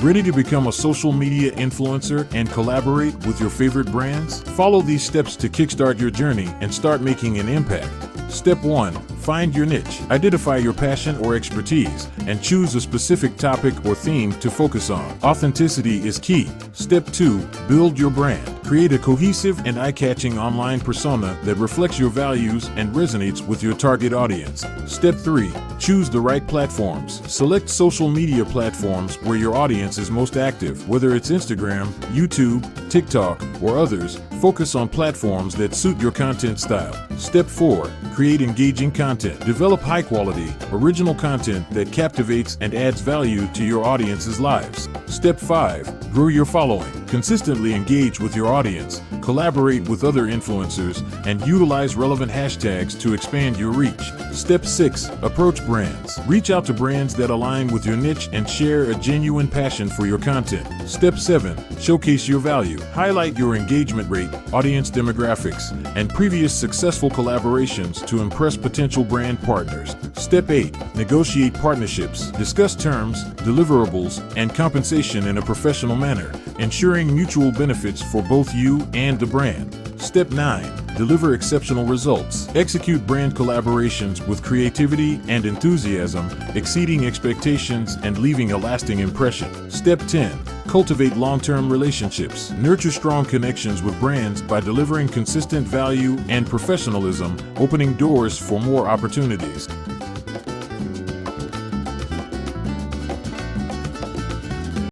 Ready to become a social media influencer and collaborate with your favorite brands? Follow these steps to kickstart your journey and start making an impact. Step 1. Find your niche. Identify your passion or expertise and choose a specific topic or theme to focus on. Authenticity is key. Step 2. Build your brand. Create a cohesive and eye-catching online persona that reflects your values and resonates with your target audience. Step 3. Choose the right platforms. Select social media platforms where your audience is most active, whether it's Instagram, YouTube, TikTok, or others. Focus on platforms that suit your content style. Step 4. Create engaging content. Develop high-quality, original content that captivates and adds value to your audience's lives. Step 5. Grow your following. Consistently engage with your audience, collaborate with other influencers, and utilize relevant hashtags to expand your reach. Step 6. Approach brands. Reach out to brands that align with your niche and share a genuine passion for your content. Step 7. Showcase your value. Highlight your engagement rate, audience demographics, and previous successful collaborations to impress potential brand partners. Step 8. Negotiate partnerships. Discuss terms, deliverables, and compensation in a professional manner, ensuring mutual benefits for both you and the brand. Step 9. Deliver exceptional results. Execute brand collaborations with creativity and enthusiasm, exceeding expectations and leaving a lasting impression. Step 10. Cultivate long-term relationships. Nurture strong connections with brands by delivering consistent value and professionalism, opening doors for more opportunities.